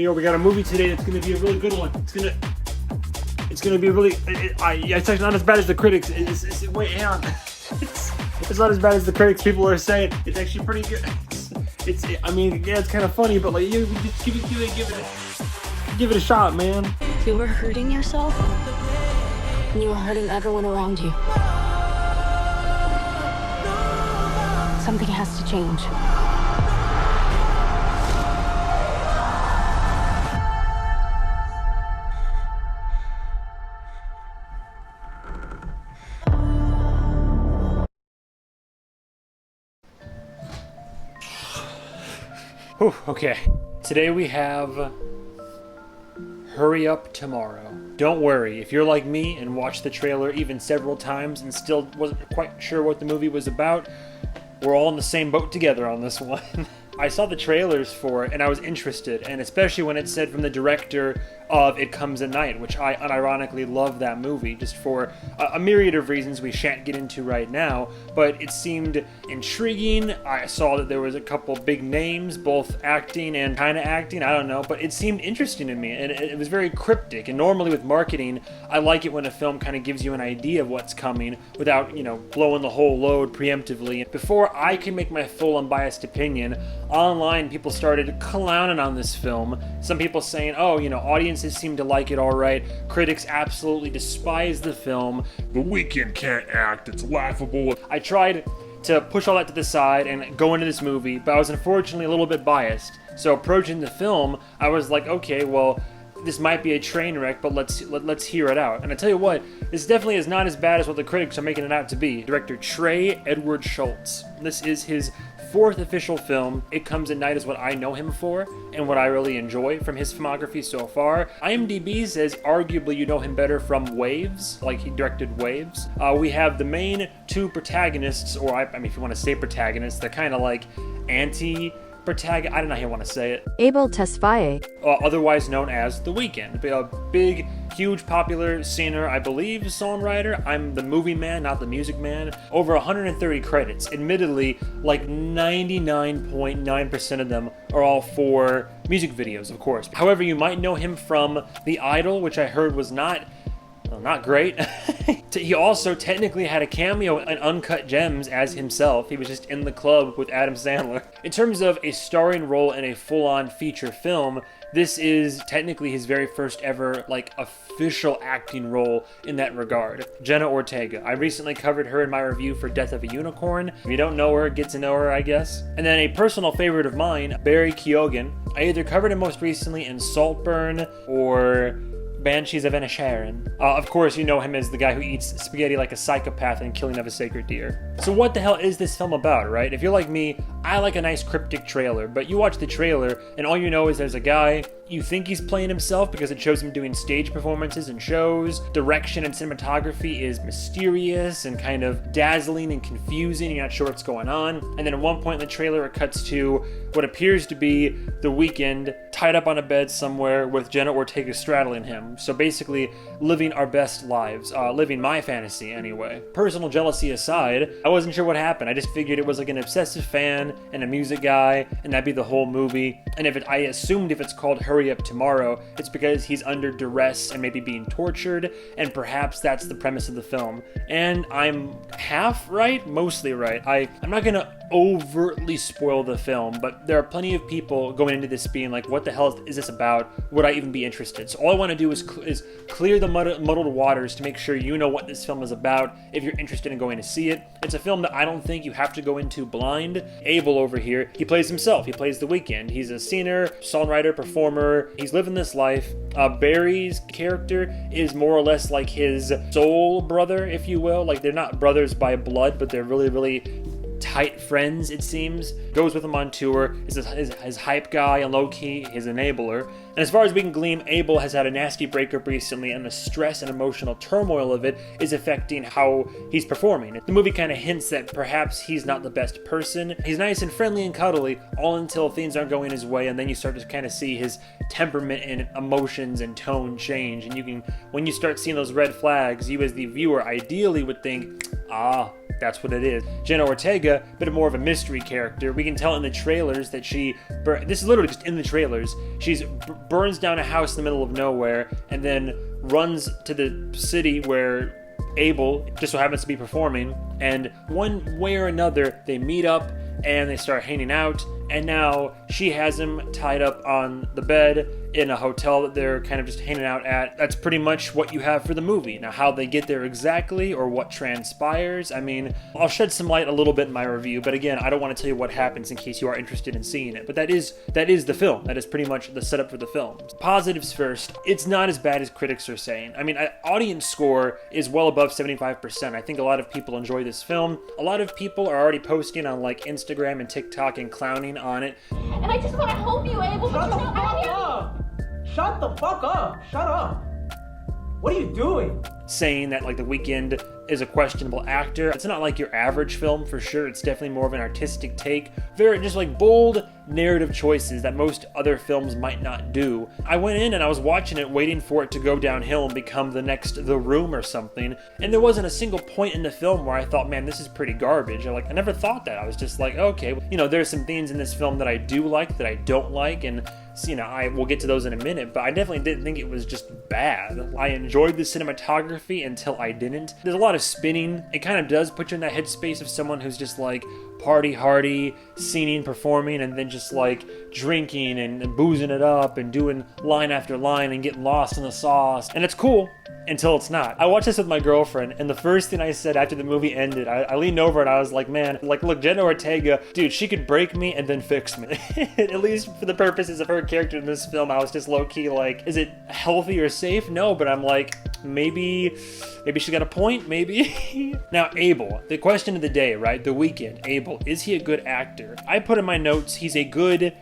Yo, we got a movie today that's gonna be a really good one. It's gonna be a really. It's actually not as bad as the critics. Wait, hang on. It's not as bad as the critics. People are saying it's actually pretty good. I mean, yeah, it's kind of funny, but like, you just give it a shot, man. You were hurting yourself, and you were hurting everyone around you. Something has to change. Whew, okay. Today we have Hurry Up Tomorrow. Don't worry, if you're like me and watched the trailer even several times and still wasn't quite sure what the movie was about, we're all in the same boat together on this one. I saw the trailers for it and I was interested, and especially when it said from the director of It Comes at Night, which I unironically love that movie, just for a myriad of reasons we shan't get into right now, but it seemed intriguing. I saw that there was a couple big names, both acting and kind of acting, I don't know, but it seemed interesting to me, and it was very cryptic, and normally with marketing, I like it when a film kind of gives you an idea of what's coming without, blowing the whole load preemptively. Before I can make my full unbiased opinion, online people started clowning on this film. Some people saying, audiences seem to like it alright. Critics absolutely despise the film. The Weeknd can't act, it's laughable. I tried to push all that to the side and go into this movie, but I was unfortunately a little bit biased. So approaching the film, I was like, okay, well, this might be a train wreck, but let's hear it out. And I tell you what, this definitely is not as bad as what the critics are making it out to be. Director Trey Edward Schultz. This is his fourth official film. It Comes at Night is what I know him for and what I really enjoy from his filmography so far. IMDb says arguably you know him better from Waves, like he directed Waves. We have the main two protagonists, or I mean, if you want to say protagonists, they're kind of like anti-protagonist, I don't know how you want to say it. Abel Tesfaye. Otherwise known as The Weeknd. A big, huge, popular singer, I believe, songwriter. I'm the movie man, not the music man. Over 130 credits. Admittedly, like 99.9% of them are all for music videos, of course. However, you might know him from The Idol, which I heard was not great. He also technically had a cameo in Uncut Gems as himself. He was just in the club with Adam Sandler. In terms of a starring role in a full-on feature film, this is technically his very first ever, official acting role in that regard. Jenna Ortega. I recently covered her in my review for Death of a Unicorn. If you don't know her, get to know her, I guess. And then a personal favorite of mine, Barry Keoghan. I either covered him most recently in Saltburn or Banshees of Inisherin. Of course, you know him as the guy who eats spaghetti like a psychopath in Killing of a Sacred Deer. So what the hell is this film about, right? If you're like me, I like a nice cryptic trailer, but you watch the trailer and all you know is there's a guy, you think he's playing himself because it shows him doing stage performances and shows. Direction and cinematography is mysterious and kind of dazzling and confusing. You're not sure what's going on. And then at one point in the trailer, it cuts to what appears to be The Weeknd tied up on a bed somewhere with Jenna Ortega straddling him. So basically, living our best lives. Living my fantasy, anyway. Personal jealousy aside, I wasn't sure what happened. I just figured it was like an obsessive fan and a music guy, and that'd be the whole movie. And I assumed if it's called Hurry Up Tomorrow, it's because he's under duress and maybe being tortured, and perhaps that's the premise of the film. And I'm half right, mostly right. I'm not gonna overtly spoil the film, but there are plenty of people going into this being like, what the hell is this about? Would I even be interested? So all I want to do is clear the muddled waters to make sure you know what this film is about if you're interested in going to see it. It's a film that I don't think you have to go into blind. Abel over here, he plays himself. He plays The Weeknd. He's a singer, songwriter, performer. He's living this life. Barry's character is more or less like his soul brother, if you will. Like, they're not brothers by blood, but they're really, really tight friends, it seems. Goes with him on tour, is his hype guy, and low-key his enabler. And as far as we can glean, Abel has had a nasty breakup recently, and the stress and emotional turmoil of it is affecting how he's performing. The movie kind of hints that perhaps he's not the best person. He's nice and friendly and cuddly, all until things aren't going his way, and then you start to kind of see his temperament and emotions and tone change. And when you start seeing those red flags, you as the viewer ideally would think, That's what it is. Jenna Ortega, a bit more of a mystery character. We can tell in the trailers that this is literally just in the trailers, burns down a house in the middle of nowhere and then runs to the city where Abel just so happens to be performing, and one way or another they meet up and they start hanging out, and now she has him tied up on the bed in a hotel that they're kind of just hanging out at. That's pretty much what you have for the movie. Now, how they get there exactly or what transpires, I mean, I'll shed some light a little bit in my review, but again, I don't want to tell you what happens in case you are interested in seeing it. But that is the film. That is pretty much the setup for the film. Positives first, it's not as bad as critics are saying. I mean, audience score is well above 75%. I think a lot of people enjoy this film. A lot of people are already posting on like Instagram and TikTok and clowning on it. And I just want to help you, Abel, but you know, I can't. Shut the fuck up! Shut up! What are you doing? Saying that like The Weeknd is a questionable actor. It's not like your average film for sure. It's definitely more of an artistic take. Very just like bold narrative choices that most other films might not do. I went in and I was watching it waiting for it to go downhill and become the next The Room or something. And there wasn't a single point in the film where I thought, man, this is pretty garbage. I never thought that. I was just like, okay, you know, there's some things in this film that I do like, that I don't like, and you know, I will get to those in a minute, but I definitely didn't think it was just bad. I enjoyed the cinematography until I didn't. There's a lot of spinning. It kind of does put you in that headspace of someone who's just like party hardy, singing, performing, and then just like drinking and boozing it up and doing line after line and getting lost in the sauce. And it's cool until it's not. I watched this with my girlfriend, and the first thing I said after the movie ended, I leaned over and I was like, man, like, look, Jenna Ortega, dude, she could break me and then fix me. At least for the purposes of her character in this film, I was just low-key like, is it healthy or safe? No, but I'm like, maybe she got a point, maybe. Now, Abel, the question of the day, right? The Weeknd, Abel, is he a good actor? I put in my notes, he's a good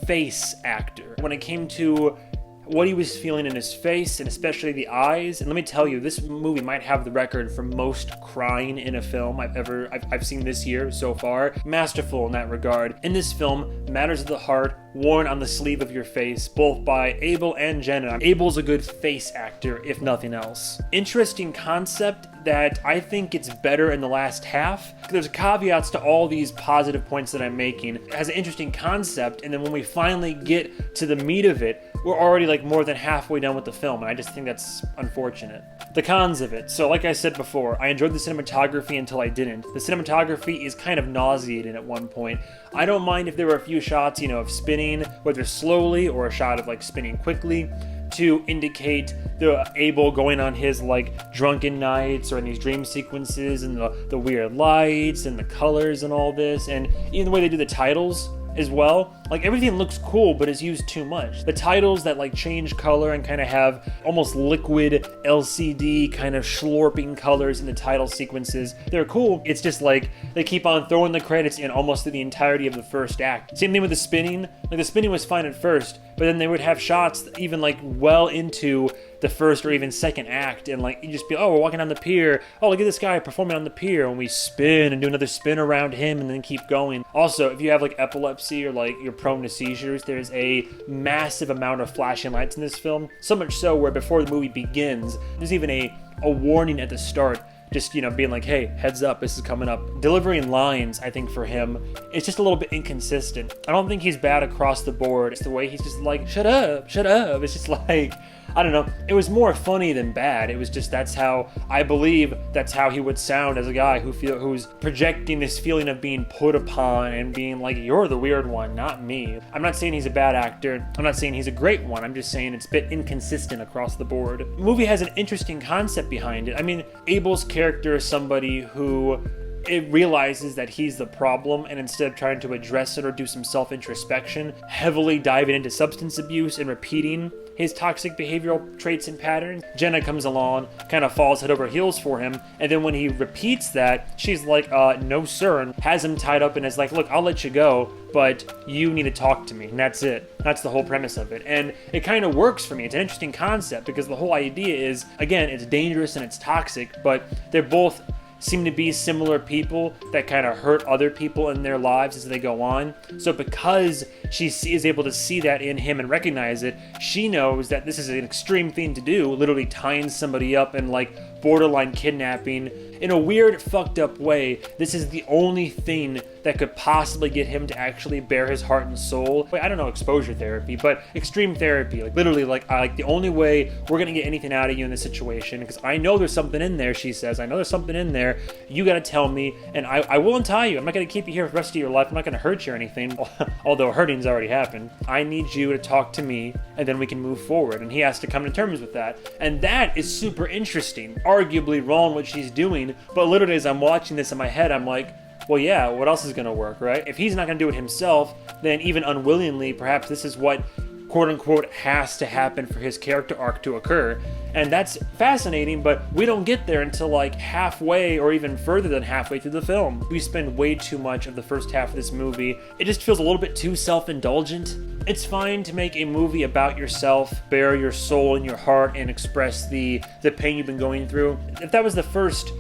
face actor. When it came to what he was feeling in his face, and especially the eyes. And let me tell you, this movie might have the record for most crying in a film I've seen this year so far. Masterful in that regard. In this film, Matters of the Heart, worn on the sleeve of your face, both by Abel and Jenna. Abel's a good face actor, if nothing else. Interesting concept that I think it's better in the last half. There's caveats to all these positive points that I'm making. It has an interesting concept, and then when we finally get to the meat of it, we're already like more than halfway done with the film, and I just think that's unfortunate. The cons of it. So like I said before, I enjoyed the cinematography until I didn't. The cinematography is kind of nauseating at one point. I don't mind if there were a few shots, you know, of spinning, whether slowly or a shot of like spinning quickly, to indicate the Abel going on his like drunken nights or in these dream sequences, and the weird lights and the colors and all this, and even the way they do the titles as well. Like, everything looks cool, but it's used too much. The titles that like change color and kind of have almost liquid LCD kind of slurping colors in the title sequences, they're cool. It's just like they keep on throwing the credits in almost through the entirety of the first act. Same thing with the spinning. Like, the spinning was fine at first, but then they would have shots even like well into the first or even second act, and like you just be, oh, we're walking on the pier, oh, look at this guy performing on the pier, and we spin and do another spin around him and then keep going. Also, if you have like epilepsy or like you're prone to seizures, there's a massive amount of flashing lights in this film, so much so where before the movie begins, there's even a warning at the start, just, you know, being like, hey, heads up, this is coming up. Delivering lines, I think, for him, it's just a little bit inconsistent. I don't think he's bad across the board. It's the way he's just like, shut up. It's just like, I don't know. It was more funny than bad. It was just, that's how he would sound as a guy who's projecting this feeling of being put upon and being like, you're the weird one, not me. I'm not saying he's a bad actor. I'm not saying he's a great one. I'm just saying it's a bit inconsistent across the board. The movie has an interesting concept behind it. I mean, Abel's character is somebody who it realizes that he's the problem, and instead of trying to address it or do some self-introspection, heavily diving into substance abuse and repeating his toxic behavioral traits and patterns, Jenna comes along, kind of falls head over heels for him, and then when he repeats that, she's like, no sir, and has him tied up and is like, look, I'll let you go, but you need to talk to me, and that's it. That's the whole premise of it, and it kind of works for me. It's an interesting concept, because the whole idea is, again, it's dangerous and it's toxic, but they're both seem to be similar people that kind of hurt other people in their lives as they go on. So because she is able to see that in him and recognize it, she knows that this is an extreme thing to do, literally tying somebody up and like borderline kidnapping. In a weird, fucked up way, this is the only thing that could possibly get him to actually bare his heart and soul. I don't know, exposure therapy, but extreme therapy. Like literally, like the only way we're gonna get anything out of you in this situation, because I know there's something in there, she says. I know there's something in there. You gotta tell me, and I will untie you. I'm not gonna keep you here for the rest of your life. I'm not gonna hurt you or anything, although hurting's already happened. I need you to talk to me, and then we can move forward. And he has to come to terms with that. And that is super interesting. Arguably wrong what she's doing, but literally as I'm watching this in my head, I'm like, well, yeah, what else is going to work, right? If he's not going to do it himself, then even unwillingly, perhaps this is what quote-unquote has to happen for his character arc to occur. And that's fascinating, but we don't get there until like halfway or even further than halfway through the film. We spend way too much of the first half of this movie. It just feels a little bit too self-indulgent. It's fine to make a movie about yourself, bare your soul and your heart, and express the pain you've been going through. If that was the first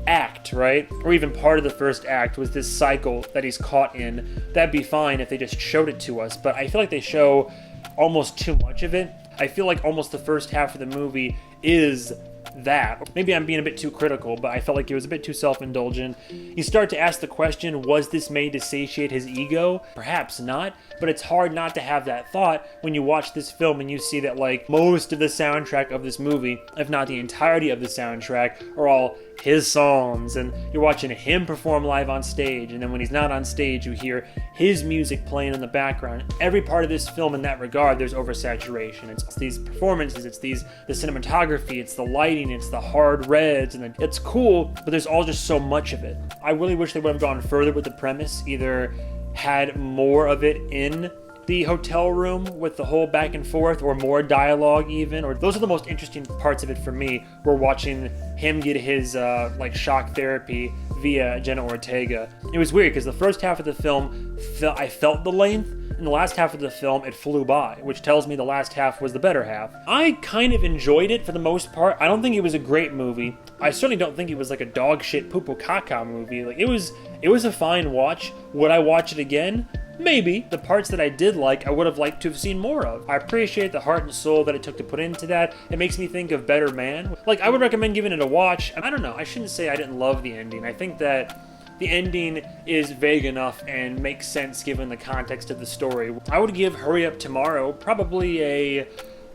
act, right? Or even part of the first act was this cycle that he's caught in, that'd be fine if they just showed it to us. But I feel like they show almost too much of it. I feel like almost the first half of the movie is that. Maybe I'm being a bit too critical, but I felt like it was a bit too self-indulgent. You start to ask the question, was this made to satiate his ego? Perhaps not, but it's hard not to have that thought when you watch this film and you see that like most of the soundtrack of this movie, if not the entirety of the soundtrack, are all his songs, and you're watching him perform live on stage, and then when he's not on stage, you hear his music playing in the background. Every part of this film in that regard, there's oversaturation. It's these performances, it's the cinematography, it's the lighting, it's the hard reds, and it's cool, but there's all just so much of it. I really wish they would have gone further with the premise, either had more of it in the hotel room with the whole back and forth, or more dialogue even, or those are the most interesting parts of it for me. We're watching him get his like shock therapy via Jenna Ortega. It was weird because the first half of the film I felt the length, and the last half of the film it flew by, which tells me the last half was the better half. I kind of enjoyed it for the most part. I don't think it was a great movie. I certainly don't think it was like a dog shit poo poo caca movie. Like it was a fine watch. Would I watch it again? Maybe. The parts that I did like, I would have liked to have seen more of. I appreciate the heart and soul that it took to put into that. It makes me think of Better Man. Like, I would recommend giving it a watch. I don't know, I shouldn't say I didn't love the ending. I think that the ending is vague enough and makes sense given the context of the story. I would give Hurry Up Tomorrow probably a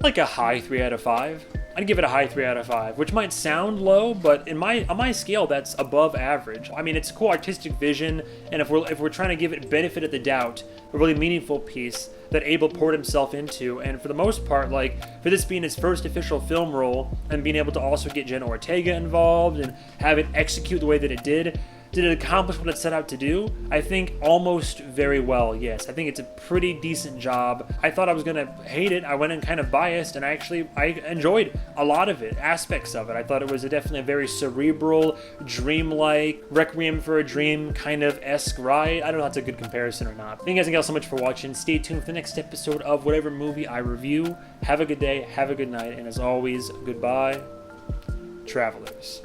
high 3 out of 5. I'd give it a high 3 out of 5, which might sound low, but on my scale, that's above average. I mean, it's a cool artistic vision, and if we're trying to give it benefit of the doubt, a really meaningful piece that Abel poured himself into, and for the most part, like, for this being his first official film role, and being able to also get Jenna Ortega involved, and have it execute the way that it did it accomplish what it set out to do? I think almost very well, yes. I think it's a pretty decent job. I thought I was going to hate it. I went in kind of biased, and I enjoyed a lot of it, aspects of it. I thought it was definitely a very cerebral, dreamlike, Requiem for a Dream kind of esque ride. I don't know if that's a good comparison or not. Thank you guys so much for watching. Stay tuned for the next episode of whatever movie I review. Have a good day, have a good night, and as always, goodbye, travelers.